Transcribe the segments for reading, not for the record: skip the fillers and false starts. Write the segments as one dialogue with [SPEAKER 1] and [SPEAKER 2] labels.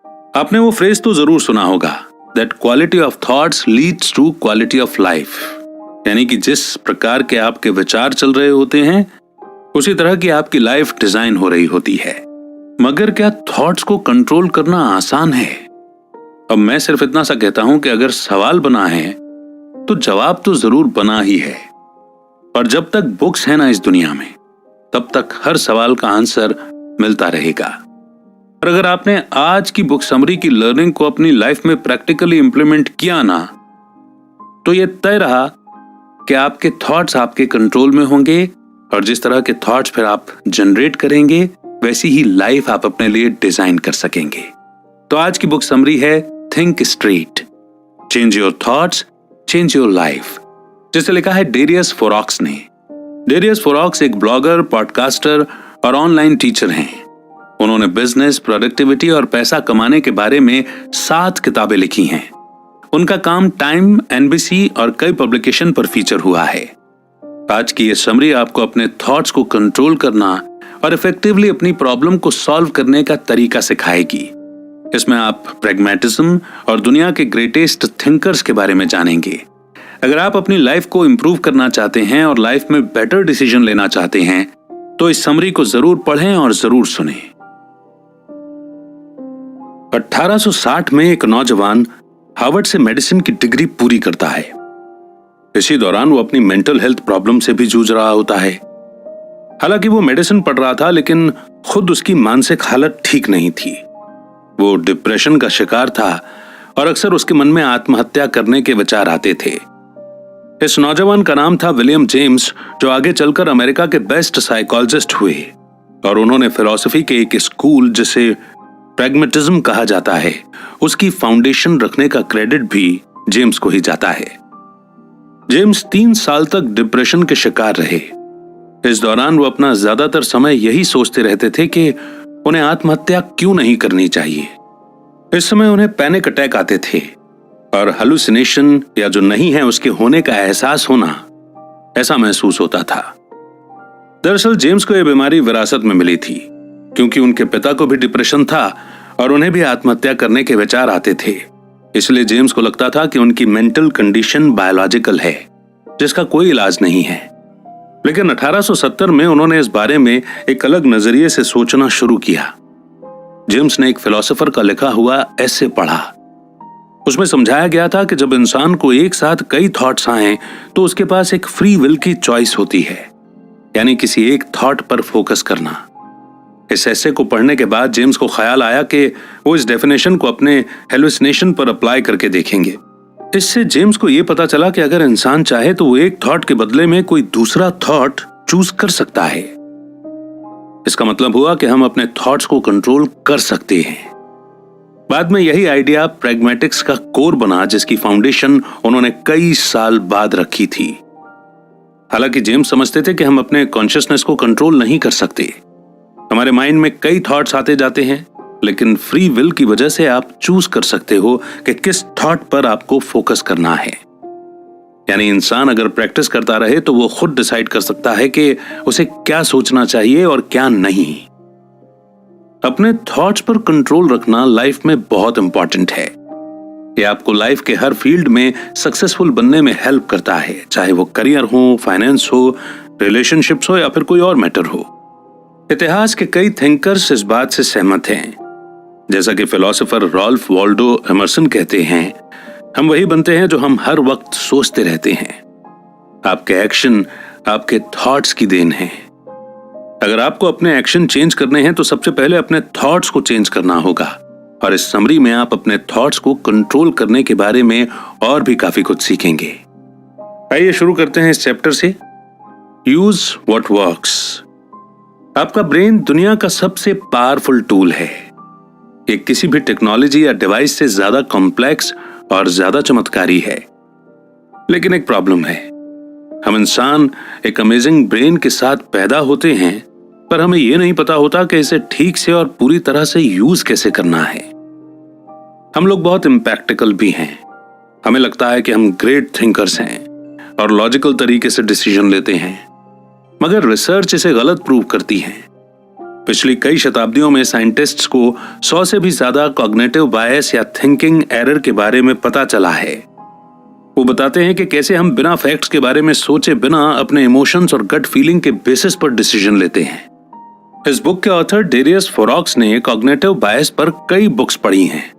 [SPEAKER 1] आपने वो फ्रेज तो जरूर सुना होगा, that quality of thoughts leads to quality of life. यानी कि जिस प्रकार के आपके विचार चल रहे होते हैं उसी तरह की आपकी लाइफ डिजाइन हो रही होती है। मगर क्या थॉट्स को कंट्रोल करना आसान है? अब मैं सिर्फ इतना सा कहता हूं कि अगर सवाल बना है तो जवाब तो जरूर बना ही है। और जब तक बुक्स है ना इस दुनिया में, तब तक हर सवाल का आंसर मिलता रहेगा। और अगर आपने आज की बुक समरी की लर्निंग को अपनी लाइफ में प्रैक्टिकली इंप्लीमेंट किया ना, तो यह तय रहा कि आपके थॉट्स आपके कंट्रोल में होंगे और जिस तरह के थॉट्स फिर आप जनरेट करेंगे वैसी ही लाइफ आप अपने लिए डिजाइन कर सकेंगे। तो आज की बुक समरी है think straight, change your thoughts, change your life, जिसे लिखा है डेरियस फोरॉक्स ने। डेरियस फोरॉक्स एक ब्लॉगर, पॉडकास्टर और ऑनलाइन टीचर हैं। उन्होंने बिजनेस, प्रोडक्टिविटी और पैसा कमाने के बारे में 7 किताबें लिखी हैं। उनका काम टाइम, एनबीसी और कई पब्लिकेशन पर फीचर हुआ है। आज की ये समरी आपको अपने थॉट्स को कंट्रोल करना और इफेक्टिवली अपनी प्रॉब्लम को सॉल्व करने का तरीका सिखाएगी। इसमें आप प्रैग्मेटिज्म और दुनिया के ग्रेटेस्ट थिंकर्स के बारे में जानेंगे। अगर आप अपनी लाइफ को इंप्रूव करना चाहते हैं और लाइफ में बेटर डिसीजन लेना चाहते हैं तो इस समरी को जरूर पढ़ें और जरूर सुनें। 1860 में एक नौजवान हार्वर्ड से मेडिसिन की डिग्री पूरी करता है। इसी दौरान वो अपनी मेंटल हेल्थ प्रॉब्लम से भी जूझ रहा होता है। हालांकि वो मेडिसिन पढ़ रहा था लेकिन खुद उसकी मानसिक हालत ठीक नहीं थी। वो डिप्रेशन का शिकार था और अक्सर उसके मन में आत्महत्या करने के विचार आते थे। इस नौजवान का नाम था विलियम जेम्स, जो आगे चलकर अमेरिका के बेस्ट साइकोलॉजिस्ट हुए और उन्होंने फिलॉसफी के एक स्कूल जिसे प्रैग्मेटिज्म कहा जाता है उसकी फाउंडेशन रखने का क्रेडिट भी जेम्स को ही जाता है। जेम्स 3 साल तक डिप्रेशन के शिकार रहे। इस दौरान वो अपना ज्यादातर समय यही सोचते रहते थे कि उन्हें आत्महत्या क्यों नहीं करनी चाहिए। इस समय उन्हें पैनिक अटैक आते थे और हेलुसिनेशन या जो नहीं है उसके होने का एहसास होना, ऐसा महसूस होता था। दरअसल जेम्स को यह बीमारी विरासत में मिली थी क्योंकि उनके पिता को भी डिप्रेशन था और उन्हें भी आत्महत्या करने के विचार आते थे। इसलिए जेम्स को लगता था कि उनकी मेंटल कंडीशन बायोलॉजिकल है जिसका कोई इलाज नहीं है। लेकिन 1870 में उन्होंने इस बारे में एक अलग नजरिए से सोचना शुरू किया। जेम्स ने एक फिलोसोफर का लिखा हुआ एसे पढ़ा। उसमें समझाया गया था कि जब इंसान को एक साथ कई थॉट्स आए तो उसके पास एक फ्री विल की चॉइस होती है, यानी किसी एक थॉट पर फोकस करना। इस ऐसे को पढ़ने के बाद जेम्स को ख्याल आया कि वो इस डेफिनेशन को अपने हेलुसिनेशन पर अप्लाई करके देखेंगे। इससे जेम्स को यह पता चला कि अगर इंसान चाहे तो वो एक थॉट के बदले में कोई दूसरा थॉट चूज कर सकता है। इसका मतलब हुआ कि हम अपने थॉट्स को कंट्रोल कर सकते हैं। बाद में यही आइडिया प्रैग्मेटिक्स का कोर बना, जिसकी फाउंडेशन उन्होंने कई साल बाद रखी थी। हालांकि जेम्स समझते थे कि हम अपने कॉन्शियसनेस को कंट्रोल नहीं कर सकते। हमारे माइंड में कई थॉट्स आते जाते हैं, लेकिन फ्री विल की वजह से आप चूज कर सकते हो कि किस थॉट पर आपको फोकस करना है। यानी इंसान अगर प्रैक्टिस करता रहे तो वो खुद डिसाइड कर सकता है कि उसे क्या सोचना चाहिए और क्या नहीं। अपने थॉट्स पर कंट्रोल रखना लाइफ में बहुत इंपॉर्टेंट है। ये आपको लाइफ के हर फील्ड में सक्सेसफुल बनने में हेल्प करता है, चाहे वो करियर हो, फाइनेंस हो, रिलेशनशिप्स हो या फिर कोई और मैटर हो। इतिहास के कई थिंकर्स इस बात से सहमत हैं। जैसा कि फिलोसोफर रॉल्फ वॉल्डो एमर्सन कहते हैं, हम वही बनते हैं जो हम हर वक्त सोचते रहते हैं। आपके एक्शन आपके थॉट्स की देन है। अगर आपको अपने एक्शन चेंज करने हैं तो सबसे पहले अपने थॉट्स को चेंज करना होगा। और इस समरी में आप अपने थॉट्स को कंट्रोल करने के बारे में और भी काफी कुछ सीखेंगे। आइए शुरू करते हैं इस चैप्टर से। Use what works. आपका ब्रेन दुनिया का सबसे पावरफुल टूल है। ये किसी भी टेक्नोलॉजी या डिवाइस से ज्यादा कॉम्प्लेक्स और ज्यादा चमत्कारी है। लेकिन एक प्रॉब्लम है, हम इंसान एक अमेजिंग ब्रेन के साथ पैदा होते हैं, पर हमें यह नहीं पता होता कि इसे ठीक से और पूरी तरह से यूज कैसे करना है। हम लोग बहुत इम्प्रैक्टिकल भी हैं। हमें लगता है कि हम ग्रेट थिंकर्स हैं और लॉजिकल तरीके से डिसीजन लेते हैं, मगर रिसर्च इसे गलत प्रूव करती है। पिछली कई शताब्दियों में साइंटिस्ट्स को 100 से भी ज्यादा कॉग्निटिव बायस या थिंकिंग एरर के बारे में पता चला है। वो बताते हैं कि कैसे हम बिना फैक्ट्स के बारे में सोचे बिना अपने इमोशंस और गट फीलिंग के बेसिस पर डिसीजन लेते हैं। इस बुक के ऑथर डेरियस फोरॉक्स ने कॉग्निटिव बायस पर कई बुक्स पढ़ी हैं।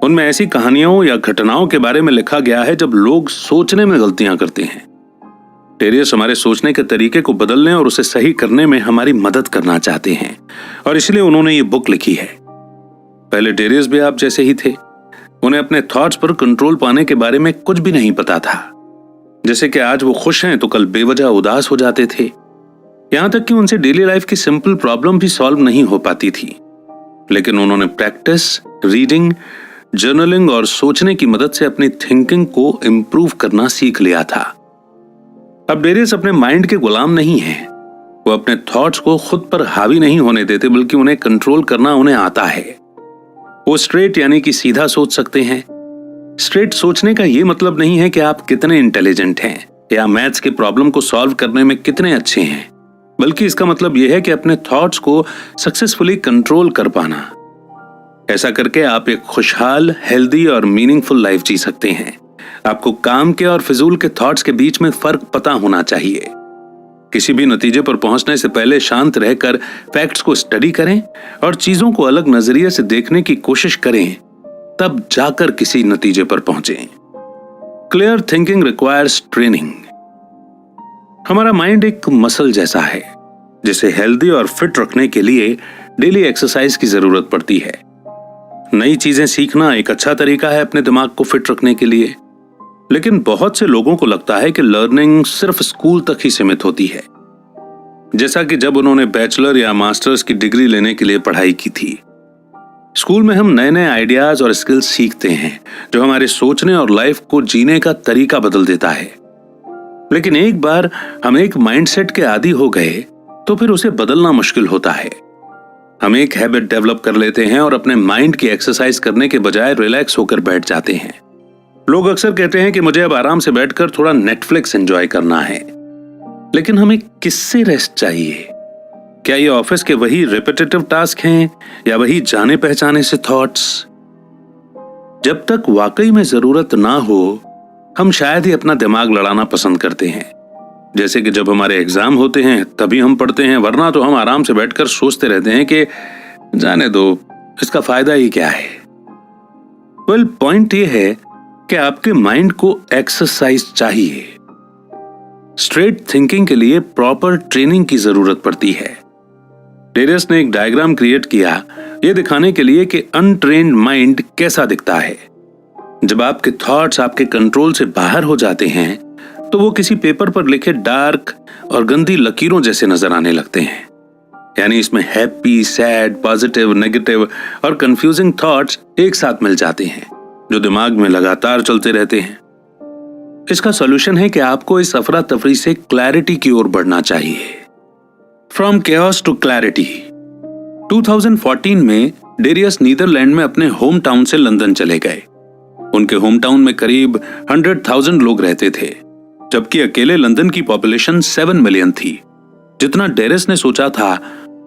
[SPEAKER 1] उनमें ऐसी कहानियों या घटनाओं के बारे में लिखा गया है जब लोग सोचने में गलतियां करते हैं। डेरियस हमारे सोचने के तरीके को बदलने और उसे सही करने में हमारी मदद करना चाहते हैं और इसलिए उन्होंने ये बुक लिखी है। पहले डेरियस भी आप जैसे ही थे। उन्हें अपने थॉट्स पर कंट्रोल पाने के बारे में कुछ भी नहीं पता था। जैसे कि आज वो खुश हैं तो कल बेवजह उदास हो जाते थे। यहां तक कि उनसे डेली लाइफ की सिंपल प्रॉब्लम भी सॉल्व नहीं हो पाती थी। लेकिन उन्होंने प्रैक्टिस, रीडिंग, जर्नलिंग और सोचने की मदद से अपनी थिंकिंग को इम्प्रूव करना सीख लिया था। अब डेरियस अपने माइंड के गुलाम नहीं हैं। वो अपने थॉट्स को खुद पर हावी नहीं होने देते, बल्कि उन्हें कंट्रोल करना उन्हें आता है। वो स्ट्रेट यानी कि सीधा सोच सकते हैं। स्ट्रेट सोचने का ये मतलब नहीं है कि आप कितने इंटेलिजेंट हैं या मैथ्स के प्रॉब्लम को सॉल्व करने में कितने अच्छे हैं, बल्कि इसका मतलब यह है कि अपने थॉट्स को सक्सेसफुली कंट्रोल कर पाना। ऐसा करके आप एक खुशहाल, हेल्दी और मीनिंगफुल लाइफ जी सकते हैं। आपको काम के और फिजूल के थॉट्स के बीच में फर्क पता होना चाहिए। किसी भी नतीजे पर पहुंचने से पहले शांत रहकर फैक्ट्स को स्टडी करें और चीजों को अलग नजरिए से देखने की कोशिश करें, तब जाकर किसी नतीजे पर पहुंचें। Clear thinking requires training. हमारा माइंड एक मसल जैसा है जिसे हेल्दी और फिट रखने के लिए डेली एक्सरसाइज की जरूरत पड़ती है। नई चीजें सीखना एक अच्छा तरीका है अपने दिमाग को फिट रखने के लिए, लेकिन बहुत से लोगों को लगता है कि लर्निंग सिर्फ स्कूल तक ही सीमित होती है। जैसा कि जब उन्होंने बैचलर या मास्टर्स की डिग्री लेने के लिए पढ़ाई की थी। स्कूल में हम नए नए आइडियाज और स्किल्स सीखते हैं जो हमारे सोचने और लाइफ को जीने का तरीका बदल देता है। लेकिन एक बार हम एक माइंडसेट के आदी हो गए तो फिर उसे बदलना मुश्किल होता है। हम एक हैबिट डेवलप कर लेते हैं और अपने माइंड की एक्सरसाइज करने के बजाय रिलैक्स होकर बैठ जाते हैं। लोग अक्सर कहते हैं कि मुझे अब आराम से बैठकर थोड़ा नेटफ्लिक्स एंजॉय करना है, लेकिन हमें किससे रेस्ट चाहिए? क्या ये ऑफिस के वही रिपीटेटिव टास्क हैं या वही जाने पहचाने से थॉट्स? जब तक वाकई में जरूरत ना हो, हम शायद ही अपना दिमाग लड़ाना पसंद करते हैं। जैसे कि जब हमारे एग्जाम होते हैं तभी हम पढ़ते हैं, वरना तो हम आराम से बैठकर सोचते रहते हैं कि जाने दो, इसका फायदा ही क्या है। वेल, पॉइंट ये है कि आपके माइंड को एक्सरसाइज चाहिए। स्ट्रेट थिंकिंग के लिए प्रॉपर ट्रेनिंग की जरूरत पड़ती है। डेरियस ने एक डायग्राम क्रिएट किया यह दिखाने के लिए कि अनट्रेन्ड माइंड कैसा दिखता है। जब आपके थॉट्स आपके कंट्रोल से बाहर हो जाते हैं तो वो किसी पेपर पर लिखे डार्क और गंदी लकीरों जैसे नजर आने लगते हैं। यानी इसमें हैप्पी, सैड, पॉजिटिव, नेगेटिव और कंफ्यूजिंग थॉट्स एक साथ मिल जाते हैं जो दिमाग में लगातार चलते रहते हैं। इसका सॉल्यूशन है कि आपको इस अफरा तफरी से क्लैरिटी की ओर बढ़ना चाहिए। From chaos to clarity. 2014 में डेरियस नीदरलैंड में अपने होम टाउन से लंदन चले गए। उनके होम टाउन में करीब 100,000 लोग रहते थे, जबकि अकेले लंदन की पॉपुलेशन 7 मिलियन थी। जितना डेरियस ने सोचा था,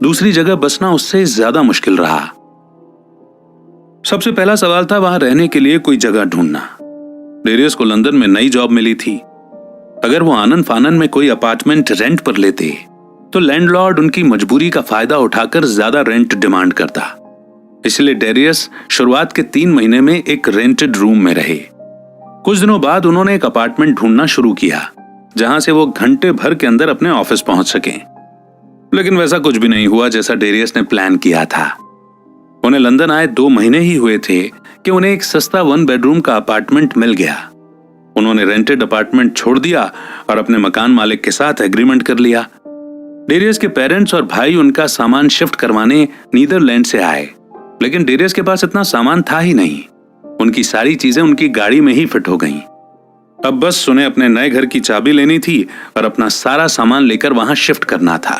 [SPEAKER 1] दूसरी जगह बसना उससे ज्यादा मुश्किल रहा। सबसे पहला सवाल था वहां रहने के लिए कोई जगह ढूंढना। डेरियस को लंदन में नई जॉब मिली थी। अगर वो आनन फानन में कोई अपार्टमेंट रेंट पर लेते तो लैंडलॉर्ड उनकी मजबूरी का फायदा उठाकर ज्यादा रेंट डिमांड करता। इसलिए डेरियस शुरुआत के 3 महीने में एक रेंटेड रूम में रहे। कुछ दिनों बाद उन्होंने एक अपार्टमेंट ढूंढना शुरू किया जहां से वो घंटे भर के अंदर अपने ऑफिस पहुंच सकें। लेकिन वैसा कुछ भी नहीं हुआ जैसा डेरियस ने प्लान किया था। उन्हें लंदन आए 2 महीने ही हुए थे कि उन्हें एक सस्ता 1 बेडरूम का अपार्टमेंट मिल गया। उन्होंने रेंटेड अपार्टमेंट छोड़ दिया और अपने मकान मालिक के साथ एग्रीमेंट कर लिया। डेरियस के पेरेंट्स और भाई उनका सामान शिफ्ट करवाने नीदरलैंड से आए, लेकिन डेरियस के पास इतना सामान था ही नहीं। उनकी सारी चीजें उनकी गाड़ी में ही फिट हो गईं। अब बस उन्हें अपने नए घर की चाबी लेनी थी और अपना सारा सामान लेकर वहां शिफ्ट करना था।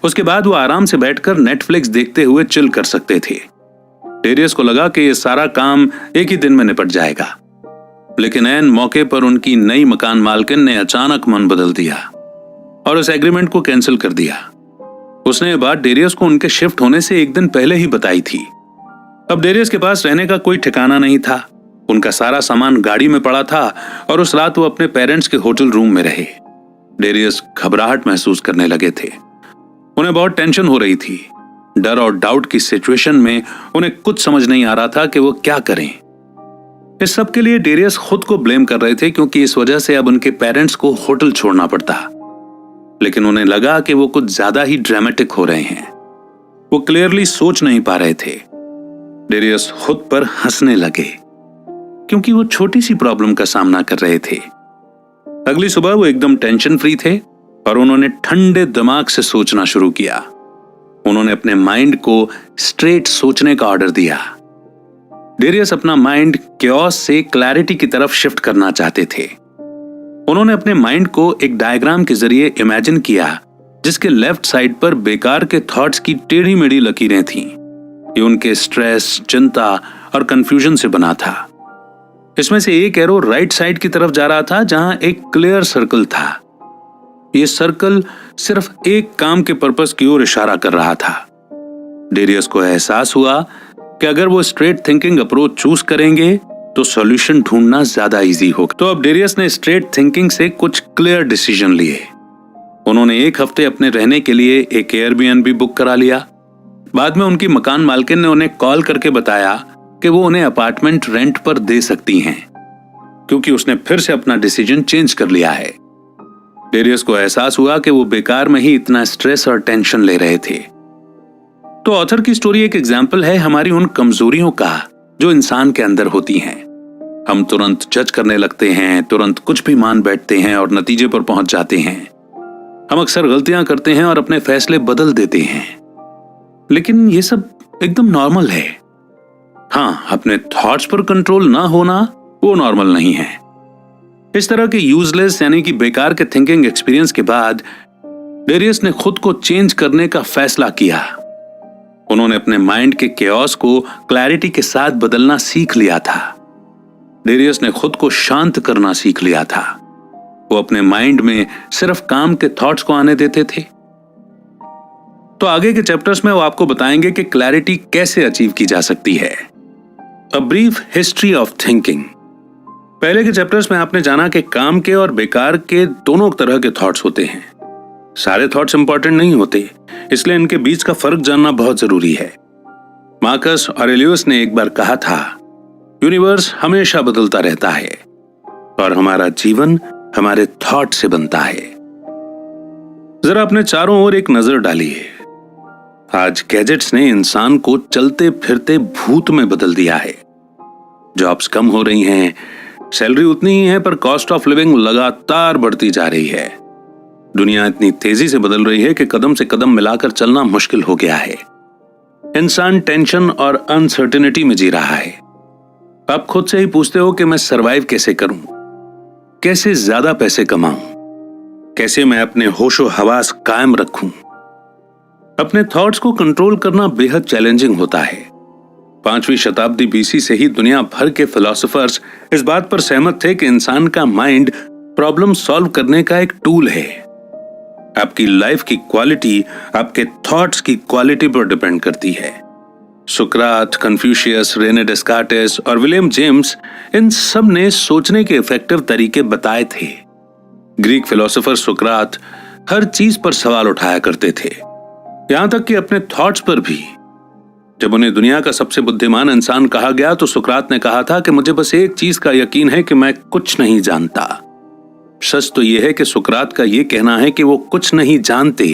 [SPEAKER 1] उसके बाद वो आराम से बैठकर नेटफ्लिक्स देखते हुए चिल कर सकते थे। डेरियस को लगा कि ये सारा काम एक ही दिन में निपट जाएगा, लेकिन ऐन मौके पर उनकी नई मकान मालकिन ने अचानक मन बदल दिया और उस एग्रीमेंट को कैंसिल कर दिया। उसने ये बात डेरियस को उनके शिफ्ट होने से एक दिन पहले ही बताई थी। अब डेरियस के पास रहने का कोई ठिकाना नहीं था। उनका सारा सामान गाड़ी में पड़ा था और उस रात वो अपने पेरेंट्स के होटल रूम में रहे। डेरियस घबराहट महसूस करने लगे थे। उन्हें बहुत टेंशन हो रही थी। डर और डाउट की सिचुएशन में उन्हें कुछ समझ नहीं आ रहा था कि वो क्या करें। इस सब के लिए डेरियस खुद को ब्लेम कर रहे थे, क्योंकि इस वजह से अब उनके पेरेंट्स को होटल छोड़ना पड़ता। लेकिन उन्हें लगा कि वो कुछ ज्यादा ही ड्रामेटिक हो रहे हैं। वो क्लियरली सोच नहीं पा रहे थे। डेरियस खुद पर हंसने लगे, क्योंकि वो छोटी सी प्रॉब्लम का सामना कर रहे थे। अगली सुबह वो एकदम टेंशन फ्री थे और उन्होंने ठंडे दिमाग से सोचना शुरू किया। उन्होंने अपने माइंड को स्ट्रेट सोचने का ऑर्डर दिया। डेरियस अपना माइंड क्योस से क्लैरिटी की तरफ शिफ्ट करना चाहते थे। उन्होंने अपने माइंड को एक डायग्राम के जरिए इमेजिन किया, जिसके लेफ्ट साइड पर बेकार के थॉट्स की टेढ़ी मेढ़ी लकीरें थीं। ये उनके स्ट्रेस, चिंता और कंफ्यूजन से बना था। इसमें से एक एरो राइट साइड की तरफ जा रहा था, जहां एक क्लियर सर्कल था। यह सर्कल सिर्फ एक काम के पर्पस की ओर इशारा कर रहा था। डेरियस को एहसास हुआ कि अगर वो स्ट्रेट थिंकिंग अप्रोच चूज करेंगे तो सॉल्यूशन ढूंढना ज्यादा इजी होगा। तो अब डेरियस ने स्ट्रेट थिंकिंग से कुछ क्लियर डिसीजन लिए। उन्होंने एक हफ्ते अपने रहने के लिए एक एयरबीएनबी बुक करा लिया। बाद में उनकी मकान मालकिन ने उन्हें कॉल करके बताया कि वो उन्हें अपार्टमेंट रेंट पर दे सकती हैं, क्योंकि उसने फिर से अपना डिसीजन चेंज कर लिया है। डेरियस को एहसास हुआ कि वो बेकार में ही इतना स्ट्रेस और टेंशन ले रहे थे। तो ऑथर की स्टोरी एक एग्जाम्पल है हमारी उन कमजोरियों का जो इंसान के अंदर होती हैं। हम तुरंत जज करने लगते हैं, तुरंत कुछ भी मान बैठते हैं और नतीजे पर पहुंच जाते हैं। हम अक्सर गलतियां करते हैं और अपने फैसले बदल देते हैं, लेकिन ये सब एकदम नॉर्मल है। हाँ, अपने थॉट्स पर कंट्रोल ना होना वो नॉर्मल नहीं है। इस तरह के यूजलेस यानी कि बेकार के थिंकिंग एक्सपीरियंस के बाद डेरियस ने खुद को चेंज करने का फैसला किया। उन्होंने अपने माइंड के केओस को क्लैरिटी के साथ बदलना सीख लिया था। डेरियस ने खुद को शांत करना सीख लिया था। वो अपने माइंड में सिर्फ काम के थॉट्स को आने देते थे। तो आगे के चैप्टर्स में वो आपको बताएंगे कि क्लैरिटी कैसे अचीव की जा सकती है। A brief history of thinking. पहले के चैप्टर्स में आपने जाना कि काम के और बेकार के दोनों तरह के थॉट्स होते हैं। सारे थॉट्स इंपॉर्टेंट नहीं होते, इसलिए इनके बीच का फर्क जानना बहुत जरूरी है। मार्कस ऑरेलियस ने एक बार कहा था, यूनिवर्स हमेशा बदलता रहता है और हमारा जीवन हमारे थॉट से बनता है। जरा अपने चारों ओर एक नजर डालिए। आज गैजेट्स ने इंसान को चलते फिरते भूत में बदल दिया है। जॉब्स कम हो रही हैं, सैलरी उतनी ही है, पर कॉस्ट ऑफ लिविंग लगातार बढ़ती जा रही है। दुनिया इतनी तेजी से बदल रही है कि कदम से कदम मिलाकर चलना मुश्किल हो गया है। इंसान टेंशन और अनसर्टेनिटी में जी रहा है। आप खुद से ही पूछते हो कि मैं सरवाइव कैसे करूं, कैसे ज्यादा पैसे कमाऊं, कैसे मैं अपने होशो हवास कायम रखूं। अपने थॉट्स को कंट्रोल करना बेहद चैलेंजिंग होता है। 5वीं शताब्दी बीसी से ही दुनिया भर के फिलोसोफर्स इस बात पर सहमत थे कि इंसान का माइंड प्रॉब्लम सॉल्व करने का एक टूल है। आपकी लाइफ की क्वालिटी आपके थॉट्स की क्वालिटी पर डिपेंड करती है। सुकरात, कन्फ्यूशियस, रेने डेस्कार्टेस और विलियम जेम्स, इन सब ने सोचने के इफेक्टिव तरीके बताए थे। ग्रीक फिलोसोफर सुकरात हर चीज पर सवाल उठाया करते थे, यहां तक कि अपने थॉट्स पर भी। जब उन्हें दुनिया का सबसे बुद्धिमान इंसान कहा गया तो सुकरात ने कहा था कि मुझे बस एक चीज का यकीन है कि मैं कुछ नहीं जानता। सच तो यह है कि सुकरात का यह कहना है कि वो कुछ नहीं जानते,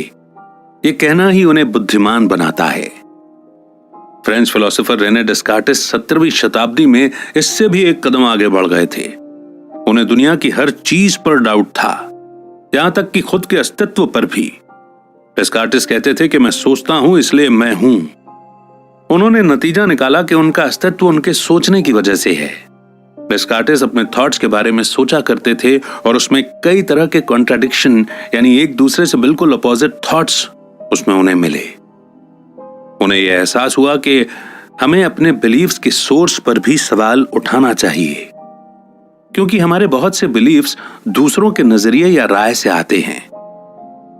[SPEAKER 1] ये कहना ही उन्हें बुद्धिमान बनाता है। फ्रेंच फिलोसोफर रेने डेस्कार्टेस 17वीं शताब्दी में इससे भी एक कदम आगे बढ़ गए थे। उन्हें दुनिया की हर चीज पर डाउट था, यहां तक कि खुद के अस्तित्व पर भी। डेस्कार्टेस कहते थे कि मैं सोचता हूं इसलिए मैं हूं। उन्होंने नतीजा निकाला कि उनका अस्तित्व उनके सोचने की वजह से है। डेस्कार्टेस अपने थॉट्स के बारे में सोचा करते थे और उसमें कई तरह के कॉन्ट्राडिक्शन यानी एक दूसरे से बिल्कुल अपोजिट थॉट्स उसमें उन्हें मिले। उन्हें यह एहसास हुआ कि हमें अपने बिलीव्स के सोर्स पर भी सवाल उठाना चाहिए, क्योंकि हमारे बहुत से बिलीव्स दूसरों के नजरिए या राय से आते हैं।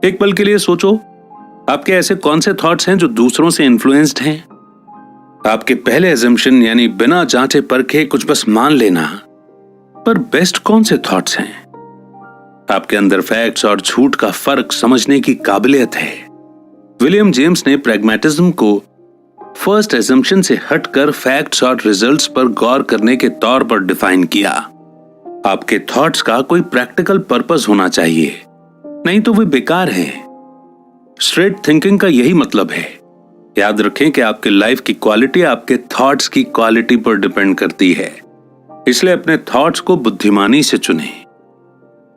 [SPEAKER 1] एक पल के लिए सोचो, आपके ऐसे कौन से थॉट्स हैं जो दूसरों से इन्फ्लुएंस्ड हैं? आपके पहले एजम्पशन यानी बिना जांचे परखे कुछ बस मान लेना पर बेस्ट कौन से थॉट्स हैं? आपके अंदर फैक्ट्स और झूठ का फर्क समझने की काबिलियत है। विलियम जेम्स ने प्रैग्मेटिज्म को फर्स्ट एजम्पशन से हटकर फैक्ट्स और रिजल्ट्स पर गौर करने के तौर पर डिफाइन किया। आपके थॉट्स का कोई प्रैक्टिकल पर्पस होना चाहिए, नहीं तो वे बेकार हैं। स्ट्रेट थिंकिंग का यही मतलब है। याद रखें कि आपकी लाइफ की क्वालिटी आपके थॉट्स की क्वालिटी पर डिपेंड करती है, इसलिए अपने थॉट्स को बुद्धिमानी से चुनें।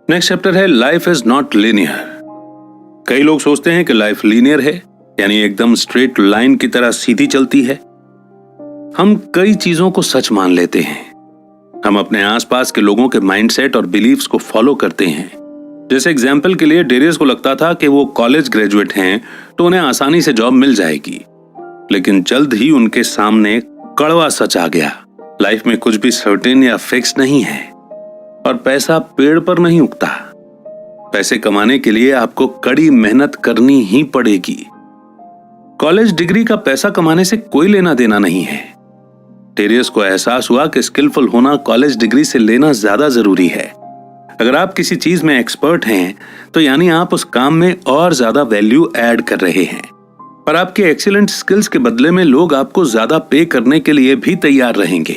[SPEAKER 1] नेक्स्ट चैप्टर है लाइफ इज नॉट लीनियर। कई लोग सोचते हैं कि लाइफ लीनियर है, यानी एकदम स्ट्रेट लाइन की तरह सीधी चलती है। हम कई चीजों को सच मान लेते हैं। हम अपने आसपास के लोगों के माइंडसेट और बिलीव्स को फॉलो करते हैं। जैसे एग्जाम्पल के लिए डेरियस को लगता था कि वो कॉलेज ग्रेजुएट हैं तो उन्हें आसानी से जॉब मिल जाएगी, लेकिन जल्द ही उनके सामने कड़वा सच आ गया। लाइफ में कुछ भी सर्टेन या फिक्स नहीं है और पैसा पेड़ पर नहीं उगता। पैसे कमाने के लिए आपको कड़ी मेहनत करनी ही पड़ेगी। कॉलेज डिग्री का पैसा कमाने से कोई लेना देना नहीं है। डेरियस को एहसास हुआ कि स्किलफुल होना कॉलेज डिग्री से लेना ज्यादा जरूरी है। अगर आप किसी चीज में एक्सपर्ट हैं तो यानी आप उस काम में और ज्यादा वैल्यू ऐड कर रहे हैं, और आपके एक्सीलेंट स्किल्स के बदले में लोग आपको ज्यादा पे करने के लिए भी तैयार रहेंगे।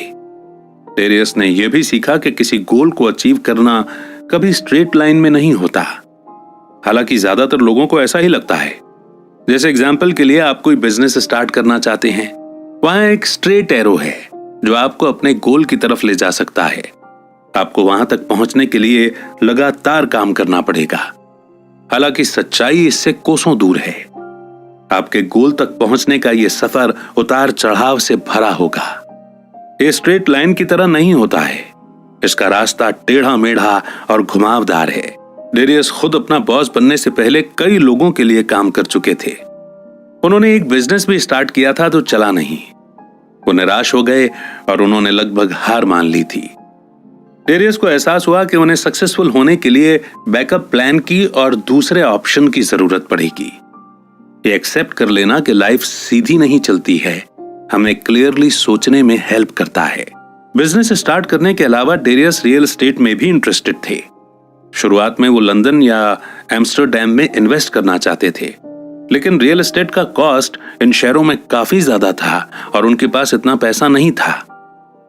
[SPEAKER 1] डेरियस ने यह भी सीखा कि किसी गोल को अचीव करना कभी स्ट्रेट लाइन में नहीं होता। हालांकि ज्यादातर लोगों को ऐसा ही लगता है। जैसे एग्जाम्पल के लिए आप कोई बिजनेस स्टार्ट करना चाहते हैं, वहां एक स्ट्रेट एरो है जो आपको अपने गोल की तरफ ले जा सकता है। आपको वहां तक पहुंचने के लिए लगातार काम करना पड़ेगा। हालांकि सच्चाई इससे कोसों दूर है। आपके गोल तक पहुंचने का यह सफर उतार चढ़ाव से भरा होगा। ये स्ट्रेट लाइन की तरह नहीं होता है। इसका रास्ता टेढ़ा मेढ़ा और घुमावदार है। डेरियस खुद अपना बॉस बनने से पहले कई लोगों के लिए काम कर चुके थे। उन्होंने एक बिजनेस भी स्टार्ट किया था तो चला नहीं। वो निराश हो गए और उन्होंने लगभग हार मान ली थी। डेरियस को एहसास हुआ कि उन्हें सक्सेसफुल होने के लिए बैकअप प्लान की और दूसरे ऑप्शन की जरूरत पड़ेगी। ये एक्सेप्ट कर लेना कि लाइफ सीधी नहीं चलती है हमें क्लियरली सोचने में हेल्प करता है। बिजनेस स्टार्ट करने के अलावा डेरियस रियल एस्टेट में भी इंटरेस्टेड थे। शुरुआत में वो लंदन या एम्स्टर्डम में इन्वेस्ट करना चाहते थे, लेकिन रियल एस्टेट का कॉस्ट इन शहरों में काफी ज्यादा था और उनके पास इतना पैसा नहीं था।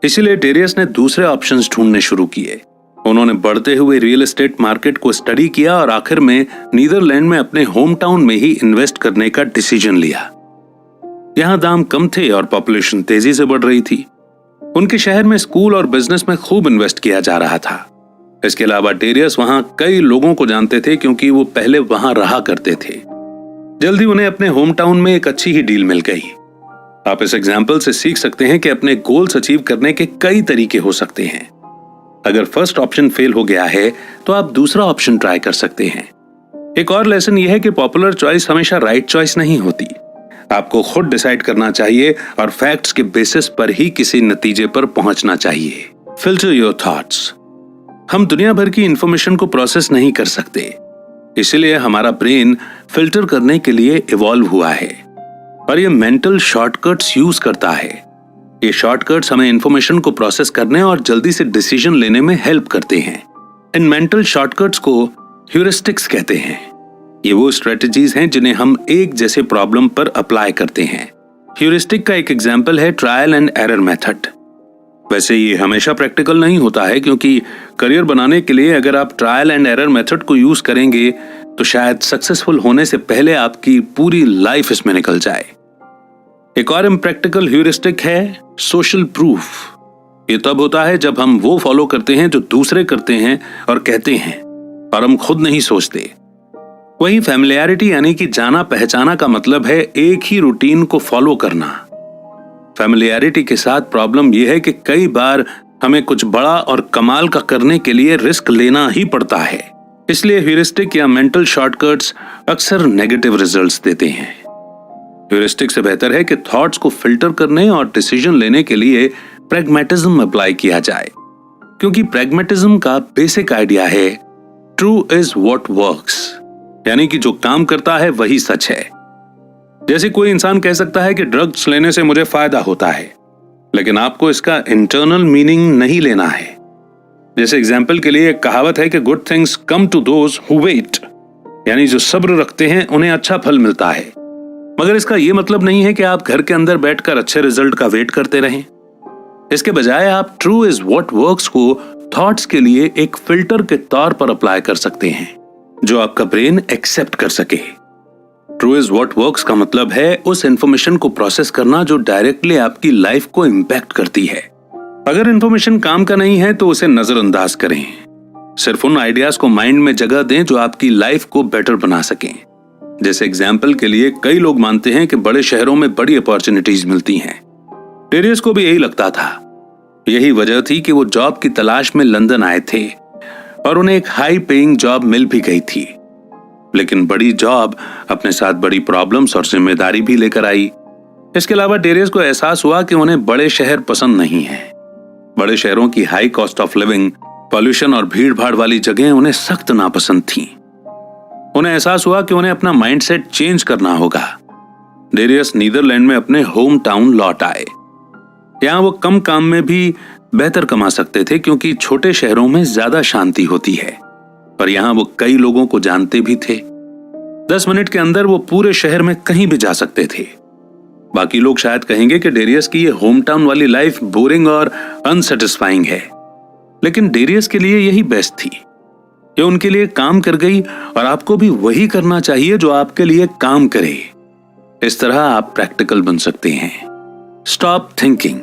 [SPEAKER 1] इसीलिए डेरियस ने दूसरे ऑप्शंस ढूंढने शुरू किए। उन्होंने बढ़ते हुए रियल एस्टेट मार्केट को स्टडी किया और आखिर में नीदरलैंड में अपने होम टाउन में ही इन्वेस्ट करने का डिसीजन लिया। यहां दाम कम थे और पॉपुलेशन तेजी से बढ़ रही थी। उनके शहर में स्कूल और बिजनेस में खूब इन्वेस्ट किया जा रहा था। इसके अलावा डेरियस वहां कई लोगों को जानते थे क्योंकि वो पहले वहां रहा करते थे। जल्दी उन्हें अपने होम टाउन में एक अच्छी ही डील मिल गई। आप इस एग्जाम्पल से सीख सकते हैं कि अपने गोल्स अचीव करने के कई तरीके हो सकते हैं। अगर फर्स्ट ऑप्शन फेल हो गया है तो आप दूसरा ऑप्शन ट्राई कर सकते हैं। एक और लेसन यह है कि पॉपुलर चॉइस हमेशा राइट चॉइस नहीं होती। आपको खुद डिसाइड करना चाहिए और फैक्ट्स के बेसिस पर ही किसी नतीजे पर पहुंचना चाहिए। Filter your thoughts. हम दुनिया भर की इंफॉर्मेशन को प्रोसेस नहीं कर सकते, इसलिए हमारा ब्रेन फिल्टर करने के लिए इवॉल्व हुआ है और ये मेंटल शॉर्टकट्स यूज करता है। ये शॉर्टकट्स हमें इंफॉर्मेशन को प्रोसेस करने और जल्दी से डिसीजन लेने में हेल्प करते हैं। इन मेंटल शॉर्टकट्स को ह्यूरिस्टिक्स कहते हैं। ये वो स्ट्रेटजीज हैं जिन्हें हम एक जैसे प्रॉब्लम पर अप्लाई करते हैं। ह्यूरिस्टिक का एक एग्जाम्पल है ट्रायल एंड एरर मेथड। वैसे ये हमेशा प्रैक्टिकल नहीं होता है, क्योंकि करियर बनाने के लिए अगर आप ट्रायल एंड एरर मेथड को यूज करेंगे तो शायद सक्सेसफुल होने से पहले आपकी पूरी लाइफ इसमें निकल जाए। एक और इम्प्रैक्टिकल ह्यूरिस्टिक है सोशल प्रूफ। ये तब होता है जब हम वो फॉलो करते हैं जो दूसरे करते हैं और कहते हैं और हम खुद नहीं सोचते। वही फैमिलियरिटी यानी कि जाना पहचाना का मतलब है एक ही रूटीन को फॉलो करना। फैमिलियरिटी के साथ प्रॉब्लम यह है कि कई बार हमें कुछ बड़ा और कमाल का करने के लिए रिस्क लेना ही पड़ता है। इसलिए ह्यूरिस्टिक या मेंटल शॉर्टकट्स अक्सर नेगेटिव रिजल्ट्स देते हैं। ह्यूरिस्टिक से बेहतर है कि थॉट्स को फिल्टर करने और डिसीजन लेने के लिए प्रैग्मेटिज्म अप्लाई किया जाए, क्योंकि प्रैग्मेटिज्म का बेसिक आइडिया है ट्रू इज व्हाट वर्क्स, यानी कि जो काम करता है वही सच है। जैसे कोई इंसान कह सकता है कि ड्रग्स लेने से मुझे फायदा होता है, लेकिन आपको इसका इंटरनल मीनिंग नहीं लेना है। जैसे एग्जाम्पल के लिए एक कहावत है कि good things come to those who wait, यानी जो सब्र रखते हैं उन्हें अच्छा फल मिलता है। मगर इसका यह मतलब नहीं है कि आप घर के अंदर बैठकर अच्छे रिजल्ट का वेट करते रहें। इसके बजाय आप ट्रू इज व्हाट वर्क्स को थॉट्स के लिए एक फिल्टर के तौर पर अप्लाई कर सकते हैं, जो आपका ब्रेन एक्सेप्ट कर सके। ट्रू इज व्हाट वर्क्स का मतलब है उस इंफॉर्मेशन को प्रोसेस करना जो डायरेक्टली आपकी लाइफ को इंपैक्ट करती है। अगर इंफॉर्मेशन काम का नहीं है तो उसे नजरअंदाज करें। सिर्फ उन आइडियाज को माइंड में जगह दें जो आपकी लाइफ को बेटर बना सकें। जैसे एग्जाम्पल के लिए कई लोग मानते हैं कि बड़े शहरों में बड़ी अपॉर्चुनिटीज मिलती हैं। डेरियस को भी यही लगता था। यही वजह थी कि वो जॉब की तलाश में लंदन आए थे और उन्हें एक हाई पेइंग जॉब मिल भी गई थी। लेकिन बड़ी जॉब अपने साथ बड़ी प्रॉब्लम्स और जिम्मेदारी भी लेकर आई। इसके अलावा डेरियस को एहसास हुआ कि उन्हें बड़े शहर पसंद नहीं है। बड़े शहरों की high cost of living, pollution और भीड़ भाड़ वाली जगह उन्हें सख्त नापसंद थी। उन्हें एहसास हुआ कि उन्हें अपना माइंडसेट चेंज करना होगा। डेरियस नीदरलैंड में अपने होम टाउन लौट आए। यहाँ वो कम काम में भी बेहतर कमा सकते थे क्योंकि छोटे शहरों में ज्यादा शांति होती है, पर यहाँ वो कई लोगों को जानते भी थे। 10 मिनट के अंदर वो पूरे शहर में कहीं भी जा सकते थे। बाकी लोग शायद कहेंगे कि डेरियस की ये होम टाउन वाली लाइफ बोरिंग और अनसेटिस्फाइंग है, लेकिन डेरियस के लिए यही बेस्ट थी। ये उनके लिए काम कर गई और आपको भी वही करना चाहिए जो आपके लिए काम करे। इस तरह आप प्रैक्टिकल बन सकते हैं। Stop thinking.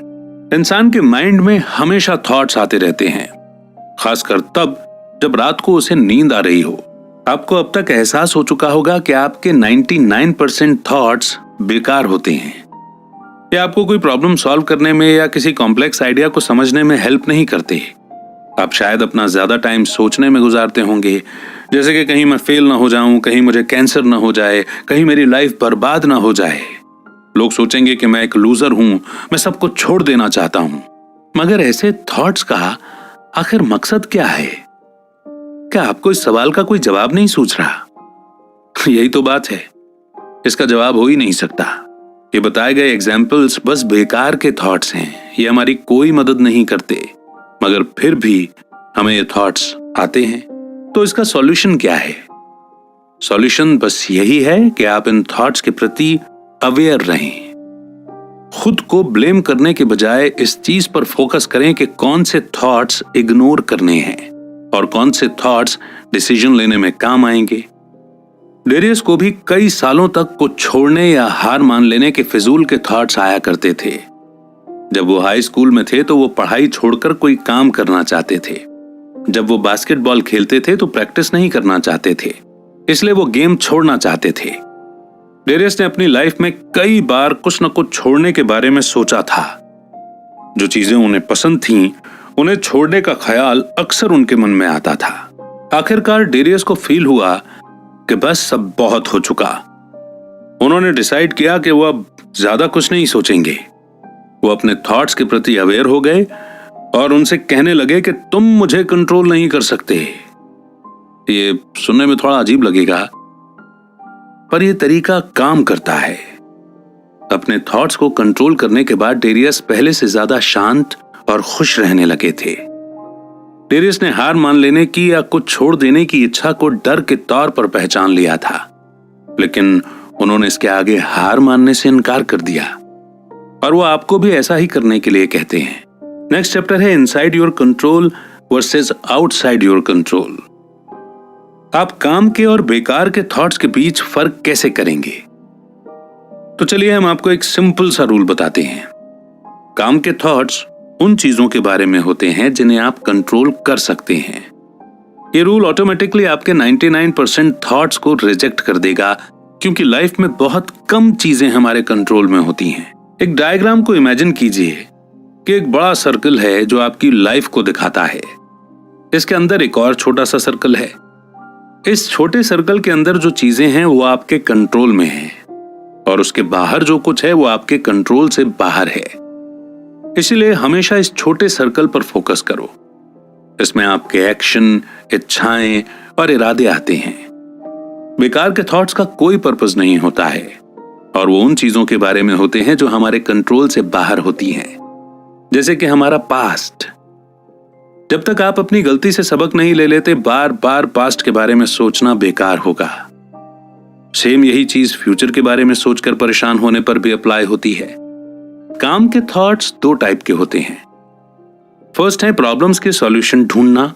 [SPEAKER 1] इंसान के माइंड में हमेशा थॉट्स आते रहते हैं, खासकर तब जब रात को उसे नींद आ रही हो। आपको अब तक एहसास हो चुका होगा कि आपके 99% थॉट्स बेकार होते हैं। ये आपको कोई प्रॉब्लम सॉल्व करने में या किसी कॉम्प्लेक्स आइडिया को समझने में हेल्प नहीं करते। आप शायद अपना ज्यादा टाइम सोचने में गुजारते होंगे, जैसे कि कहीं मैं फेल ना हो जाऊं, कहीं मुझे कैंसर ना हो जाए, कहीं मेरी लाइफ बर्बाद ना हो जाए। लोग सोचेंगे कि मैं एक लूजर हूं, मैं सब कुछ छोड़ देना चाहता हूं। मगर ऐसे थॉट्स का आखिर मकसद क्या है? क्या आपको इस सवाल का कोई जवाब नहीं सूझ रहा? यही तो बात है, इसका जवाब हो ही नहीं सकता। ये बताए गए एग्जाम्पल्स बस बेकार के थॉट्स हैं। ये हमारी कोई मदद नहीं करते, मगर फिर भी हमें ये थॉट्स आते हैं। तो इसका सॉल्यूशन क्या है? सॉल्यूशन बस यही है कि आप इन थॉट्स के प्रति अवेयर रहें। खुद को ब्लेम करने के बजाय इस चीज पर फोकस करें कि कौन से थॉट्स इग्नोर करने हैं और कौन से थॉट्स डिसीजन लेने में काम आएंगे। डेरियस को भी कई सालों तक कुछ छोड़ने या हार मान लेने के फिजूल के थॉट्स आया करते थे। जब वो हाई स्कूल में थे तो वो पढ़ाई छोड़कर कोई काम करना चाहते थे। जब वो बास्केटबॉल खेलते थे तो प्रैक्टिस नहीं करना चाहते थे, इसलिए वो गेम छोड़ना चाहते थे। डेरियस ने अपनी लाइफ में कई बार कुछ न कुछ छोड़ने के बारे में सोचा था। जो चीजें उन्हें पसंद थीं, उन्हें छोड़ने का ख्याल अक्सर उनके मन में आता था। आखिरकार डेरियस को फील हुआ कि बस सब बहुत हो चुका। उन्होंने डिसाइड किया कि वो अब ज्यादा कुछ नहीं सोचेंगे। वो अपने थॉट्स के प्रति अवेयर हो गए और उनसे कहने लगे कि तुम मुझे कंट्रोल नहीं कर सकते। ये सुनने में थोड़ा अजीब लगेगा, पर यह तरीका काम करता है। अपने थॉट्स को कंट्रोल करने के बाद डेरियस पहले से ज्यादा शांत और खुश रहने लगे थे। डेरियस ने हार मान लेने की या कुछ छोड़ देने की इच्छा को डर के तौर पर पहचान लिया था, लेकिन उन्होंने इसके आगे हार मानने से इनकार कर दिया। और वो आपको भी ऐसा ही करने के लिए कहते हैं। नेक्स्ट चैप्टर है inside your control versus outside your control. आप काम के और बेकार के थॉट्स के बीच फर्क कैसे करेंगे? तो चलिए हम आपको एक सिंपल सा रूल बताते हैं। काम के थॉट्स उन चीजों के बारे में होते हैं जिन्हें आप कंट्रोल कर सकते हैं। ये रूल ऑटोमेटिकली आपके 99% थॉट्स को रिजेक्ट कर देगा, क्योंकि लाइफ में बहुत कम चीजें हमारे कंट्रोल में होती हैं। एक डायग्राम को इमेजिन कीजिए कि एक बड़ा सर्कल है जो आपकी लाइफ को दिखाता है। इसके अंदर एक और छोटा सा सर्कल है। इस छोटे सर्कल के अंदर जो चीजें हैं वो आपके कंट्रोल में हैं, और उसके बाहर जो कुछ है वो आपके कंट्रोल से बाहर है। इसीलिए हमेशा इस छोटे सर्कल पर फोकस करो। इसमें आपके एक्शन, इच्छाएं और इरादे आते हैं। बेकार के थॉट्स का कोई पर्पस नहीं होता है। और वो उन चीजों के बारे में होते हैं जो हमारे कंट्रोल से बाहर होती हैं, जैसे कि हमारा पास्ट। जब तक आप अपनी गलती से सबक नहीं ले लेते, बार बार पास्ट के बारे में सोचना बेकार होगा। सेम यही चीज फ्यूचर के बारे में सोचकर परेशान होने पर भी अप्लाई होती है। काम के थॉट्स दो टाइप के होते हैं। फर्स्ट है प्रॉब्लम्स के सॉल्यूशन ढूंढना।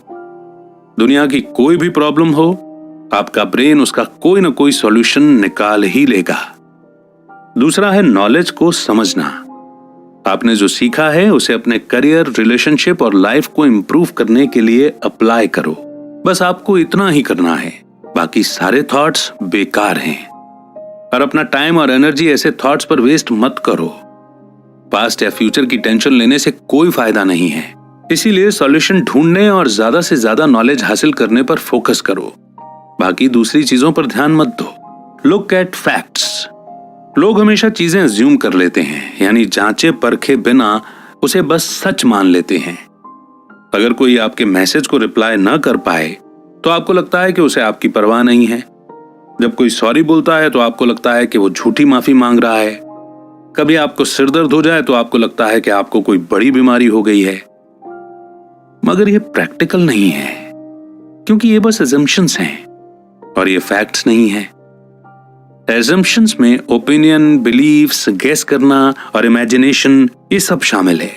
[SPEAKER 1] दुनिया की कोई भी प्रॉब्लम हो, आपका ब्रेन उसका कोई ना कोई सॉल्यूशन निकाल ही लेगा। दूसरा है नॉलेज को समझना। आपने जो सीखा है उसे अपने करियर, रिलेशनशिप और लाइफ को इंप्रूव करने के लिए अप्लाई करो। बस आपको इतना ही करना है, बाकी सारे थॉट्स बेकार हैं। और अपना टाइम और एनर्जी ऐसे थॉट्स पर वेस्ट मत करो। पास्ट या फ्यूचर की टेंशन लेने से कोई फायदा नहीं है। इसीलिए सॉल्यूशन ढूंढने और ज्यादा से ज्यादा नॉलेज हासिल करने पर फोकस करो, बाकी दूसरी चीजों पर ध्यान मत दो। Look at facts. लोग हमेशा चीजें अज्यूम कर लेते हैं, यानी जांचे परखे बिना उसे बस सच मान लेते हैं। अगर कोई आपके मैसेज को रिप्लाई न कर पाए तो आपको लगता है कि उसे आपकी परवाह नहीं है। जब कोई सॉरी बोलता है तो आपको लगता है कि वो झूठी माफी मांग रहा है। कभी आपको सिर दर्द हो जाए तो आपको लगता है कि आपको कोई बड़ी बीमारी हो गई है। मगर ये प्रैक्टिकल नहीं है, क्योंकि ये बस अजम्पशंस हैं और ये फैक्ट्स नहीं है। एजम्पशंस में ओपिनियन, बिलीव्स, गेस करना और इमेजिनेशन, ये सब शामिल है।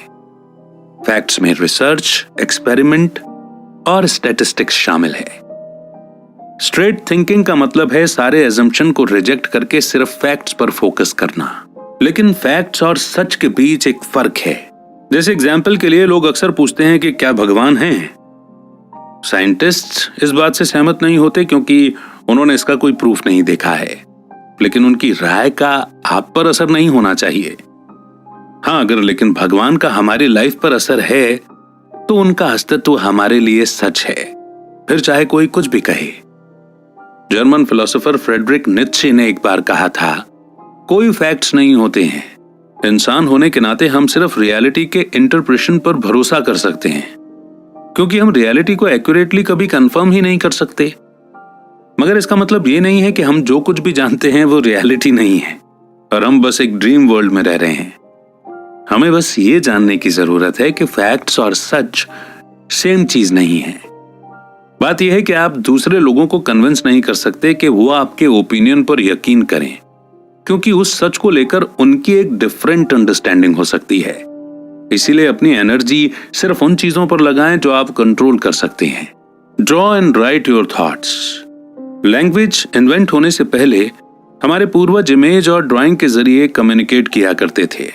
[SPEAKER 1] फैक्ट्स में रिसर्च, एक्सपेरिमेंट और स्टैटिस्टिक्स शामिल है। स्ट्रेट थिंकिंग का मतलब है सारे एजम्पशन को रिजेक्ट करके सिर्फ फैक्ट्स पर फोकस करना। लेकिन फैक्ट्स और सच के बीच एक फर्क है। जैसे एग्जाम्पल के लिए लोग अक्सर पूछते हैं कि क्या भगवान है। साइंटिस्ट्स इस बात से सहमत नहीं होते क्योंकि उन्होंने इसका कोई प्रूफ नहीं देखा है, लेकिन उनकी राय का आप पर असर नहीं होना चाहिए। हाँ, अगर लेकिन भगवान का हमारी लाइफ पर असर है तो उनका अस्तित्व हमारे लिए सच है, फिर चाहे कोई कुछ भी कहे। जर्मन फिलोसोफर फ्रेडरिक नीत्शे ने एक बार कहा था, कोई फैक्ट्स नहीं होते हैं। इंसान होने के नाते हम सिर्फ रियलिटी के इंटरप्रेशन पर भरोसा कर सकते हैं, क्योंकि हम रियलिटी को एक्यूरेटली कभी कंफर्म ही नहीं कर सकते। मगर इसका मतलब ये नहीं है कि हम जो कुछ भी जानते हैं वो रियलिटी नहीं है और हम बस एक ड्रीम वर्ल्ड में रह रहे हैं। हमें बस ये जानने की जरूरत है कि फैक्ट्स और सच सेम चीज नहीं है। बात यह है कि आप दूसरे लोगों को कन्विंस नहीं कर सकते कि वो आपके ओपिनियन पर यकीन करें, क्योंकि उस सच को लेकर उनकी एक डिफरेंट अंडरस्टैंडिंग हो सकती है। इसीलिए अपनी एनर्जी सिर्फ उन चीजों पर लगाएं जो आप कंट्रोल कर सकते हैं। Draw and right your thoughts. Language invent होने से पहले हमारे पूर्वज इमेज और ड्राइंग के जरिए कम्युनिकेट किया करते थे।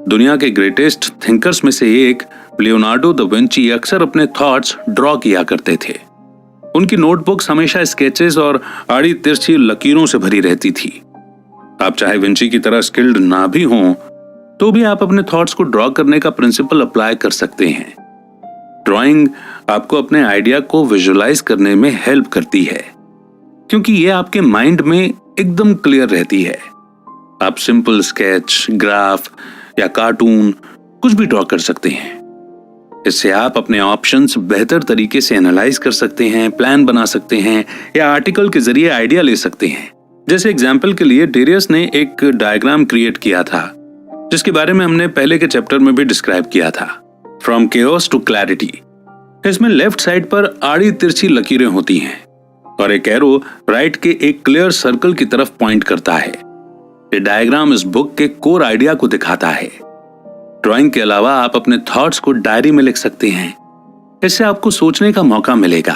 [SPEAKER 1] दुनिया के ग्रेटेस्ट थिंकर्स में से एक लियोनार्डो दा विंची अक्सर अपने थॉट्स ड्रॉ किया करते थे। उनकी नोटबुक्स हमेशा स्केचेस और आड़ी तिरछी लकीरों से भरी रहती थी। आप चाहे विंची की तरह स्किल्ड ना भी हों तो भी आप अपने थॉट्स को ड्रॉ करने का प्रिंसिपल अप्लाई कर सकते हैं। ड्राइंग आपको अपने आइडिया को विजुअलाइज करने में हेल्प करती है, क्योंकि ये आपके माइंड में एकदम क्लियर रहती है। आप सिंपल स्केच, ग्राफ या कार्टून कुछ भी ड्रॉ कर सकते हैं। इससे आप अपने ऑप्शंस बेहतर तरीके से एनालाइज कर सकते हैं, प्लान बना सकते हैं या आर्टिकल के जरिए आइडिया ले सकते हैं। जैसे एग्जाम्पल के लिए डेरियस ने एक डायग्राम क्रिएट किया था, जिसके बारे में हमने पहले के चैप्टर में भी डिस्क्राइब किया था, फ्रॉम केओस टू क्लैरिटी। इसमें लेफ्ट साइड पर आड़ी तिरछी लकीरें होती हैं और एक एरो राइट के एक क्लियर सर्कल की तरफ पॉइंट करता है। ये डायग्राम इस बुक के कोर आइडिया को दिखाता है। ड्राइंग के अलावा आप अपने थॉट्स को डायरी में लिख सकते हैं। इससे आपको सोचने का मौका मिलेगा।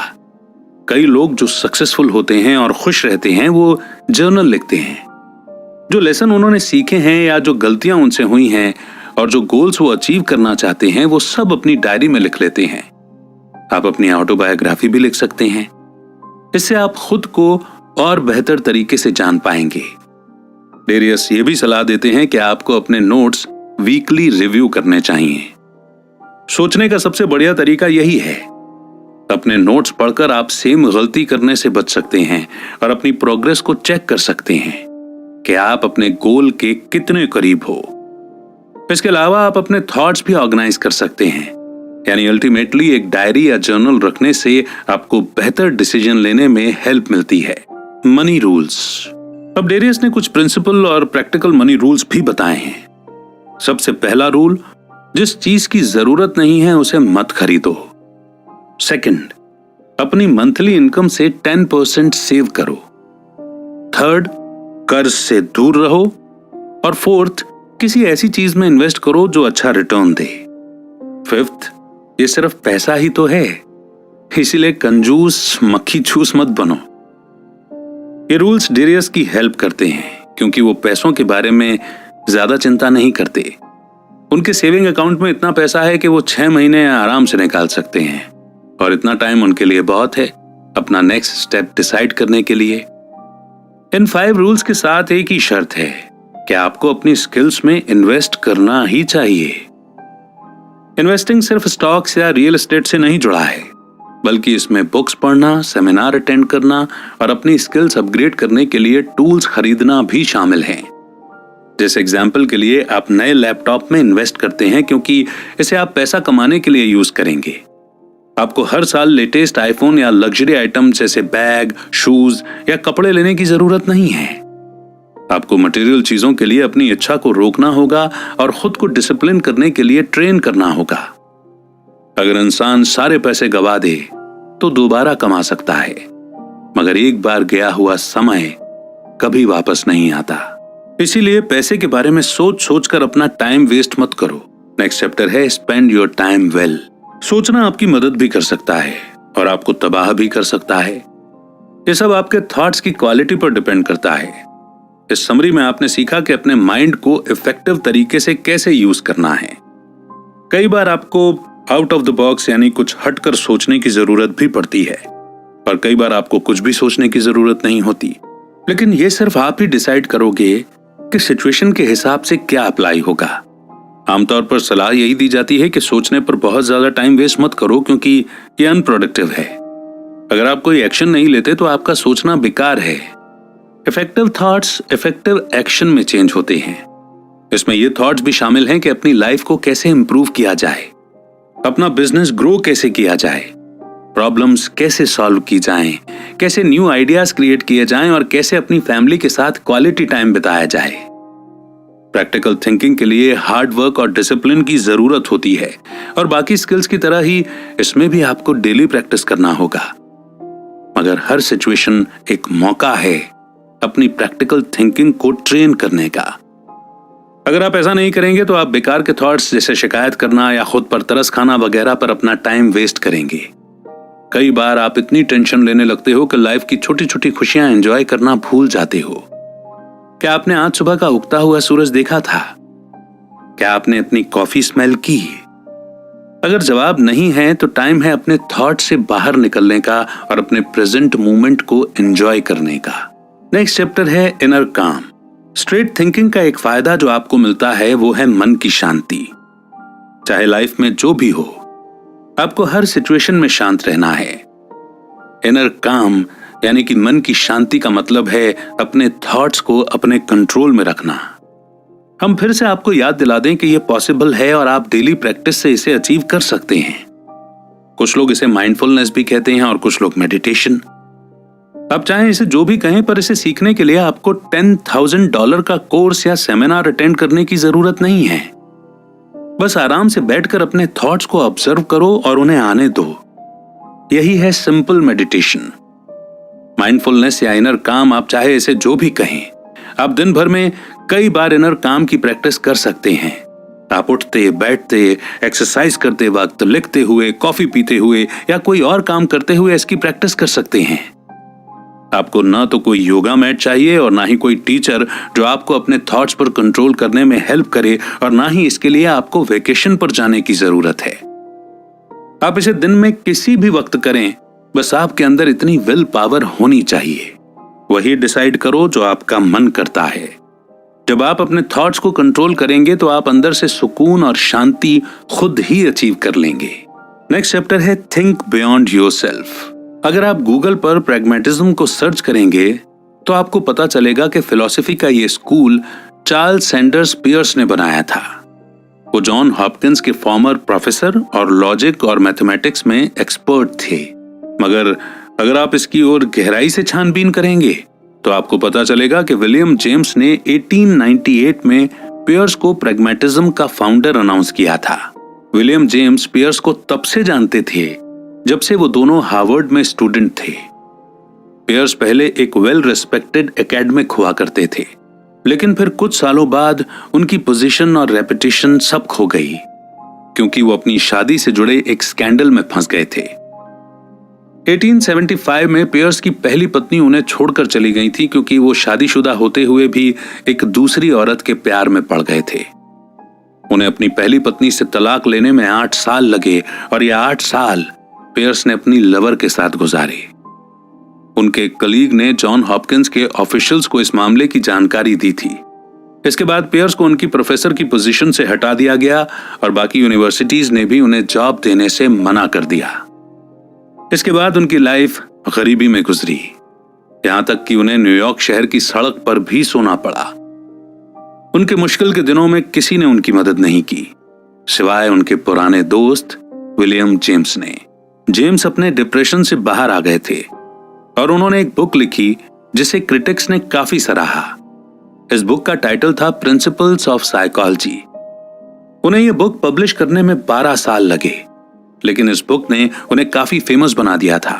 [SPEAKER 1] कई लोग जो सक्सेसफुल होते हैं और खुश रहते हैं वो जर्नल लिखते हैं। जो लेसन उन्होंने सीखे हैं या जो गलतियां उनसे हुई हैं और जो गोल्स वो अचीव करना चाहते हैं वो सब अपनी डायरी में लिख लेते हैं। आप अपनी ऑटोबायोग्राफी भी लिख सकते हैं। इससे आप खुद को और बेहतर तरीके से जान पाएंगे। डेरियस ये भी सलाह देते हैं कि आपको अपने नोट्स वीकली रिव्यू करने चाहिए। सोचने का सबसे बढ़िया तरीका यही है। अपने नोट्स पढ़कर आप सेम गलती करने से बच सकते हैं और अपनी प्रोग्रेस को चेक कर सकते हैं कि आप अपने गोल के कितने करीब हो। इसके अलावा आप अपने थॉट्स भी ऑर्गेनाइज कर सकते हैं, यानी अल्टीमेटली एक डायरी या जर्नल रखने से आपको बेहतर डिसीजन लेने में हेल्प मिलती है। Money rules. अब डेरियस ने कुछ प्रिंसिपल और प्रैक्टिकल मनी रूल्स भी बताए हैं। सबसे पहला रूल, जिस चीज की जरूरत नहीं है उसे मत खरीदो। सेकंड, अपनी मंथली इनकम से 10% सेव करो। थर्ड, कर्ज से दूर रहो। और फोर्थ, किसी ऐसी चीज में इन्वेस्ट करो जो अच्छा रिटर्न दे। फिफ्थ, ये सिर्फ पैसा ही तो है, इसीलिए कंजूस मक्खी चूस मत बनो। ये रूल्स डेरियस की हेल्प करते हैं क्योंकि वो पैसों के बारे में ज्यादा चिंता नहीं करते। उनके सेविंग अकाउंट में इतना पैसा है कि वो 6 महीने आराम से निकाल सकते हैं और इतना टाइम उनके लिए बहुत है अपना नेक्स्ट स्टेप डिसाइड करने के लिए। इन 5 रूल्स के साथ एक ही शर्त है कि आपको अपनी स्किल्स में इन्वेस्ट करना ही चाहिए। इन्वेस्टिंग सिर्फ स्टॉक्स या रियल एस्टेट से नहीं जुड़ा है, बल्कि इसमें बुक्स पढ़ना, सेमिनार अटेंड करना और अपनी स्किल्स अपग्रेड करने के लिए टूल्स खरीदना भी शामिल हैं। जैसे एग्जाम्पल के लिए आप नए लैपटॉप में इन्वेस्ट करते हैं क्योंकि इसे आप पैसा कमाने के लिए यूज करेंगे। आपको हर साल लेटेस्ट आईफोन या लग्जरी आइटम जैसे बैग, शूज या कपड़े लेने की जरूरत नहीं है। आपको मटेरियल चीजों के लिए अपनी इच्छा को रोकना होगा और खुद को डिसिप्लिन करने के लिए ट्रेन करना होगा। अगर इंसान सारे पैसे गवा दे तो दोबारा कमा सकता है, मगर एक बार गया हुआ समय कभी वापस नहीं आता। इसीलिए पैसे के बारे में सोच सोच कर अपना टाइम वेस्ट मत करो। नेक्स्ट चैप्टर है स्पेंड योर टाइम वेल। सोचना आपकी मदद भी कर सकता है और आपको तबाह भी कर सकता है। ये सब आपके थॉट्स की क्वालिटी पर डिपेंड करता है। इस समरी में आपने सीखा कि अपने माइंड को इफेक्टिव तरीके से कैसे यूज करना है। कई बार आपको आउट ऑफ द बॉक्स यानी कुछ हटकर सोचने की जरूरत भी पड़ती है और कई बार आपको कुछ भी सोचने की जरूरत नहीं होती। लेकिन ये सिर्फ आप ही डिसाइड करोगे कि सिचुएशन के हिसाब से क्या अप्लाई होगा। आमतौर पर सलाह यही दी जाती है कि सोचने पर बहुत ज्यादा टाइम वेस्ट मत करो क्योंकि ये अनप्रोडक्टिव है। अगर आप कोई एक्शन नहीं लेते तो आपका सोचना बेकार है। इफेक्टिव थॉट्स इफेक्टिव एक्शन में चेंज होते हैं। इसमें ये थॉट्स भी शामिल हैं कि अपनी लाइफ को कैसे इंप्रूव किया जाए, अपना बिजनेस ग्रो कैसे किया जाए, प्रॉब्लम्स कैसे सॉल्व की जाएं, कैसे न्यू आइडियाज क्रिएट किए जाएं और कैसे अपनी फैमिली के साथ क्वालिटी टाइम बिताया जाए। प्रैक्टिकल थिंकिंग के लिए हार्ड वर्क और डिसिप्लिन की जरूरत होती है और बाकी स्किल्स की तरह ही इसमें भी आपको डेली प्रैक्टिस करना होगा। मगर हर सिचुएशन एक मौका है अपनी प्रैक्टिकल थिंकिंग को ट्रेन करने का। अगर आप ऐसा नहीं करेंगे तो आप बेकार के थॉट्स जैसे शिकायत करना या खुद पर तरस खाना वगैरह पर अपना टाइम वेस्ट करेंगे। कई बार आप इतनी टेंशन लेने लगते हो कि लाइफ की छोटी छोटी खुशियां एंजॉय करना भूल जाते हो। क्या आपने आज सुबह का उगता हुआ सूरज देखा था? क्या आपने अपनी कॉफी स्मेल की? अगर जवाब नहीं है तो टाइम है अपने थॉट से बाहर निकलने का और अपने प्रेजेंट मोमेंट को एंजॉय करने का। नेक्स्ट चैप्टर है इनर काम। स्ट्रेट थिंकिंग का एक फायदा जो आपको मिलता है वो है मन की शांति। चाहे लाइफ में जो भी हो, आपको हर सिचुएशन में शांत रहना है। इनर काम यानी कि मन की शांति का मतलब है अपने थॉट्स को अपने कंट्रोल में रखना। हम फिर से आपको याद दिला दें कि यह पॉसिबल है और आप डेली प्रैक्टिस से इसे अचीव कर सकते हैं। कुछ लोग इसे माइंडफुलनेस भी कहते हैं और कुछ लोग मेडिटेशन। आप चाहें इसे जो भी कहें, पर इसे सीखने के लिए आपको $10,000 का कोर्स या सेमिनार अटेंड करने की जरूरत नहीं है। बस आराम से बैठकर अपने थॉट्स को ऑब्जर्व करो और उन्हें आने दो। यही है सिंपल मेडिटेशन। माइंडफुलनेस या इनर काम, आप चाहे इसे जो भी कहें, आप दिन भर में कई बार इनर काम की प्रैक्टिस कर सकते हैं। आप उठते बैठते, एक्सरसाइज करते वक्त, लिखते हुए, कॉफी पीते हुए या कोई और काम करते हुए इसकी प्रैक्टिस कर सकते हैं। आपको ना तो कोई योगा मैट चाहिए और ना ही कोई टीचर जो आपको अपने थॉट्स पर कंट्रोल करने में हेल्प करे, और ना ही इसके लिए आपको वेकेशन पर जाने की जरूरत है। आप इसे दिन में किसी भी वक्त करें, बस आपके अंदर इतनी विल पावर होनी चाहिए। वही डिसाइड करो जो आपका मन करता है। जब आप अपने थॉट्स को कंट्रोल करेंगे तो आप अंदर से सुकून और शांति खुद ही अचीव कर लेंगे। नेक्स्ट चैप्टर है थिंक बियॉन्ड योरसेल्फ। अगर आप गूगल पर प्रैग्मेटिज्म को सर्च करेंगे तो आपको पता चलेगा कि फिलॉसफी का ये स्कूल चार्ल्स सैंडर्स पियर्स ने बनाया था। वो जॉन हॉपकिंस के फॉर्मर प्रोफेसर और लॉजिक और मैथमेटिक्स में एक्सपर्ट थे। मगर अगर आप इसकी ओर गहराई से छानबीन करेंगे
[SPEAKER 2] तो आपको पता चलेगा कि विलियम जेम्स ने 1898 में पियर्स को प्रैग्मेटिज्म का फाउंडर अनाउंस किया था। विलियम जेम्स पियर्स को तब से जानते थे जब से वो दोनों हार्वर्ड में स्टूडेंट थे। पियर्स पहले एक वेल रिस्पेक्टेड एकेडमिक हुआ करते थे, लेकिन फिर कुछ सालों बाद उनकी पोजीशन और रेपुटेशन सब खो गई, क्योंकि वो अपनी शादी से जुड़े एक स्कैंडल में फंस गए थे। 1875 में पियर्स की पहली पत्नी उन्हें छोड़कर चली गई थी, क्योंकि वो शादीशुदा होते हुए भी एक दूसरी औरत के प्यार में पड़ गए थे। उन्हें अपनी पहली पत्नी से तलाक लेने में 8 साल लगे, और ये 8 साल पियर्स ने अपनी लवर के साथ गुजारे। उनके कलीग ने जॉन हॉपकिंस के ऑफिशियल्स को इस मामले की जानकारी दी थी। इसके बाद पियर्स को उनकी प्रोफेसर की पोजीशन से हटा दिया गया, और बाकी यूनिवर्सिटीज ने भी उन्हें जॉब देने से मना कर दिया। इसके बाद उनकी लाइफ गरीबी में गुजरी, यहां तक कि उन्हें न्यूयॉर्क शहर की सड़क पर भी सोना पड़ा। उनके मुश्किल के दिनों में किसी ने उनकी मदद नहीं की, सिवाय उनके पुराने दोस्त विलियम जेम्स ने। जेम्स अपने डिप्रेशन से बाहर आ गए थे, और उन्होंने एक बुक लिखी जिसे क्रिटिक्स ने काफी सराहा। इस बुक का टाइटल था प्रिंसिपल्स ऑफ साइकोलॉजी। उन्हें यह बुक पब्लिश करने में 12 साल लगे, लेकिन इस बुक ने उन्हें काफी फेमस बना दिया था,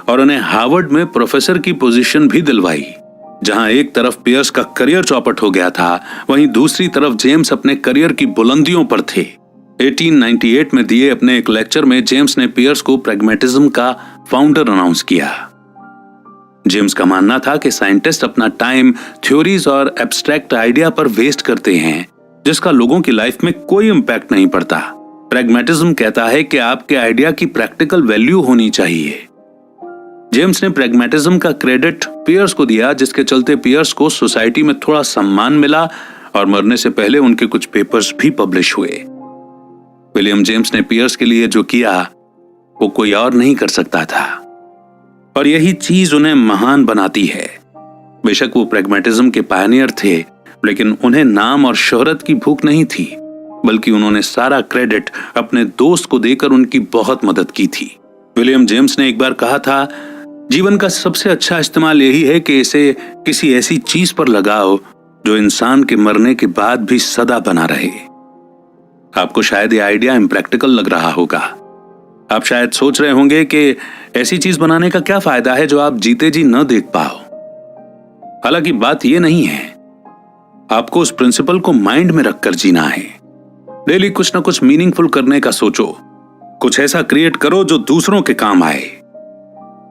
[SPEAKER 2] और उन्हें हार्वर्ड में प्रोफेसर की पोजीशन भी दिलवाई। जहां एक तरफ पियर्स का करियर चौपट हो गया था, वहीं दूसरी तरफ जेम्स अपने करियर की बुलंदियों पर थे। 1898 में दिए अपने एक लेक्चर में जेम्स ने पियर्स को प्रैग्मेटिज्म का फाउंडर अनाउंस किया। जेम्स का मानना था कि साइंटिस्ट अपना टाइम थ्योरीज और एब्स्ट्रैक्ट आइडिया पर वेस्ट करते हैं, जिसका लोगों की लाइफ में कोई इंपैक्ट नहीं पड़ता। प्रैग्मेटिज्म कहता है कि आपके आइडिया की प्रैक्टिकल वैल्यू होनी चाहिए। जेम्स ने प्रैग्मेटिज्म का क्रेडिट पियर्स को दिया, जिसके चलते पियर्स को सोसाइटी में थोड़ा सम्मान मिला, और मरने से पहले उनके कुछ पेपर्स भी पब्लिश हुए। विलियम जेम्स ने पियर्स के लिए जो किया वो कोई और नहीं कर सकता था, और यही चीज उन्हें महान बनाती है। बेशक वो प्रैग्मेटिज्म के पायनियर थे, लेकिन उन्हें नाम और शोहरत की भूख नहीं थी, बल्कि उन्होंने सारा क्रेडिट अपने दोस्त को देकर उनकी बहुत मदद की थी। विलियम जेम्स ने एक बार कहा था, जीवन का सबसे अच्छा इस्तेमाल यही है कि इसे किसी ऐसी चीज पर लगाओ जो इंसान के मरने के बाद भी सदा बना रहे। आपको शायद ये आइडिया इम्प्रैक्टिकल लग रहा होगा। आप शायद सोच रहे होंगे कि ऐसी चीज बनाने का क्या फायदा है जो आप जीते जी न देख पाओ। हालांकि बात यह नहीं है, आपको उस प्रिंसिपल को माइंड में रखकर जीना है। डेली कुछ ना कुछ मीनिंगफुल करने का सोचो, कुछ ऐसा क्रिएट करो जो दूसरों के काम आए।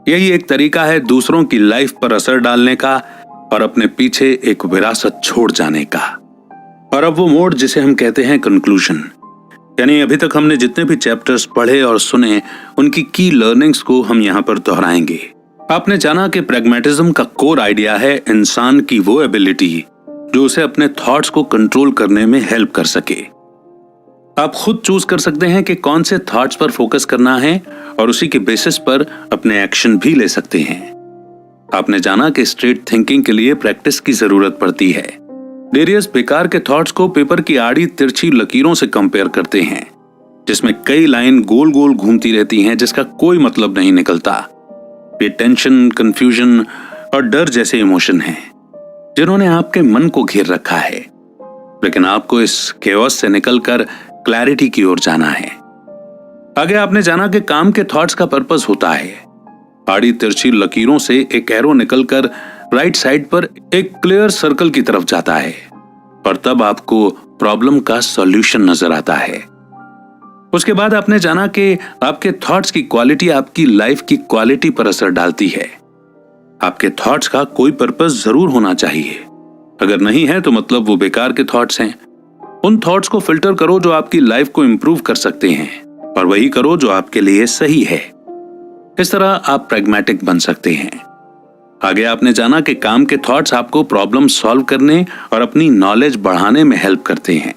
[SPEAKER 2] यही एक तरीका है दूसरों की लाइफ पर असर डालने का और अपने पीछे एक विरासत छोड़ जाने का। और अब वो मोड जिसे हम कहते हैं कंक्लूजन, यानी अभी तक हमने जितने भी चैप्टर्स पढ़े और सुने, उनकी की लर्निंग्स को हम यहाँ पर दोहराएंगे। आपने जाना कि प्रैग्मेटिज्म का कोर आइडिया है इंसान की वो एबिलिटी जो उसे अपने थॉट्स को कंट्रोल करने में हेल्प कर सके। आप खुद चूज कर सकते हैं कि कौन से थॉट्स पर फोकस करना है, और उसी के बेसिस पर अपने एक्शन भी ले सकते हैं। आपने जाना कि स्ट्रेट थिंकिंग के लिए प्रैक्टिस की जरूरत पड़ती है। डेरियस बेकार के थॉट्स को पेपर की आड़ी तिरछी लकीरों से कंपेयर करते हैं, जिसमें कई लाइन गोल गोल घूमती रहती हैं जिसका कोई मतलब नहीं निकलता। ये टेंशन, कंफ्यूजन और डर जैसे इमोशन हैं जिन्होंने आपके मन को घेर रखा है, लेकिन आपको इस केओस से निकलकर क्लैरिटी की ओर जाना है। आगे आपने जाना कि काम के थॉट्स का पर्पस होता है। आड़ी तिरछी लकीरों से एक एरो निकलकर राइट साइड पर एक क्लियर सर्कल की तरफ जाता है, और तब आपको प्रॉब्लम का सॉल्यूशन नजर आता है। उसके बाद आपने जाना कि आपके थॉट्स की क्वालिटी आपकी लाइफ की क्वालिटी पर असर डालती है। आपके थॉट्स का कोई पर्पस जरूर होना चाहिए, अगर नहीं है तो मतलब वो बेकार के थॉट्स हैं। उन थॉट्स को फिल्टर करो जो आपकी लाइफ को इंप्रूव कर सकते हैं, और वही करो जो आपके लिए सही है। इस तरह आप प्रैग्मेटिक बन सकते हैं। आगे आपने जाना कि काम के थॉट्स आपको प्रॉब्लम सॉल्व करने और अपनी नॉलेज बढ़ाने में हेल्प करते हैं।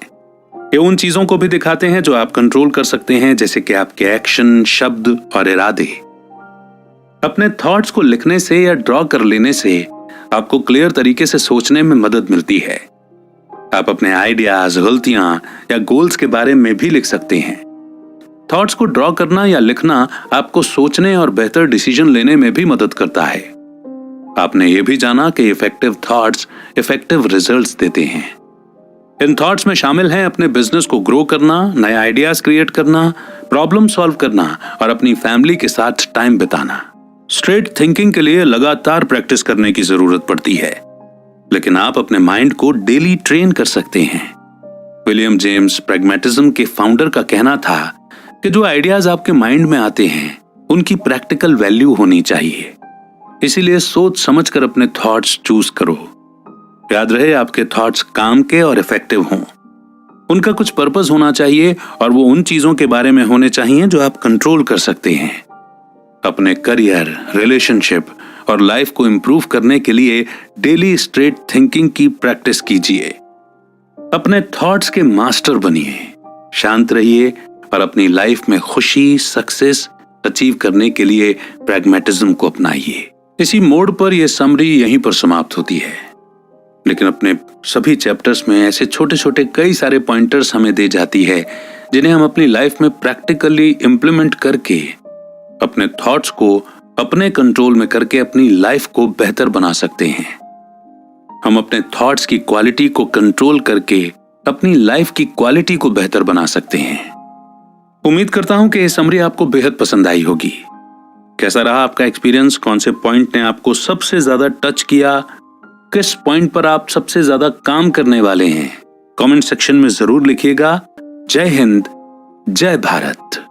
[SPEAKER 2] ये उन चीजों को भी दिखाते हैं जो आप कंट्रोल कर सकते हैं, जैसे कि आपके एक्शन, शब्द और इरादे। अपने थॉट्स को लिखने से या ड्रॉ कर लेने से आपको क्लियर तरीके से सोचने में मदद मिलती है। आप अपने आइडियाज, गलतियां या गोल्स के बारे में भी लिख सकते हैं। थॉट्स को ड्रॉ करना या लिखना आपको सोचने और बेहतर डिसीजन लेने में भी मदद करता है। आपने ये भी जाना कि इफेक्टिव थॉट्स इफेक्टिव रिजल्ट्स देते हैं। इन थॉट्स में शामिल हैं अपने बिजनेस को ग्रो करना, नए आइडियाज क्रिएट करना, प्रॉब्लम सॉल्व करना और अपनी फैमिली के साथ टाइम बिताना। स्ट्रेट थिंकिंग के लिए लगातार प्रैक्टिस करने की जरूरत पड़ती है, लेकिन आप अपने माइंड को डेली ट्रेन कर सकते हैं। विलियम जेम्स प्रैग्मेटिज्म के फाउंडर का कहना था कि जो आइडियाज आपके माइंड में आते हैं उनकी प्रैक्टिकल वैल्यू होनी चाहिए, इसीलिए सोच समझकर अपने थॉट्स चूज करो। याद रहे, आपके थॉट्स काम के और इफेक्टिव हों। उनका कुछ पर्पस होना चाहिए और वो उन चीजों के बारे में होने चाहिए जो आप कंट्रोल कर सकते हैं। अपने करियर, रिलेशनशिप और लाइफ को इंप्रूव करने के लिए डेली स्ट्रेट थिंकिंग की प्रैक्टिस कीजिए। अपने थॉट्स के मास्टर बनिए, शांत रहिए और अपनी लाइफ में खुशी, सक्सेस अचीव करने के लिए प्रैग्मेटिज्म को अपनाइए। इसी मोड पर यह समरी यहीं पर समाप्त होती है, लेकिन अपने सभी चैप्टर्स में ऐसे छोटे छोटे कई सारे पॉइंटर्स हमें दे जाती है जिन्हें हम अपनी लाइफ में प्रैक्टिकली इंप्लीमेंट करके अपने थॉट्स को अपने कंट्रोल में करके अपनी लाइफ को बेहतर बना सकते हैं। हम अपने थॉट्स की क्वालिटी को कंट्रोल करके अपनी लाइफ की क्वालिटी को बेहतर बना सकते हैं। उम्मीद करता हूं कि यह समरी आपको बेहद पसंद आई होगी। कैसा रहा आपका एक्सपीरियंस? कौन से पॉइंट ने आपको सबसे ज्यादा टच किया? किस पॉइंट पर आप सबसे ज्यादा काम करने वाले हैं? कमेंट सेक्शन में जरूर लिखिएगा। जय हिंद, जय भारत।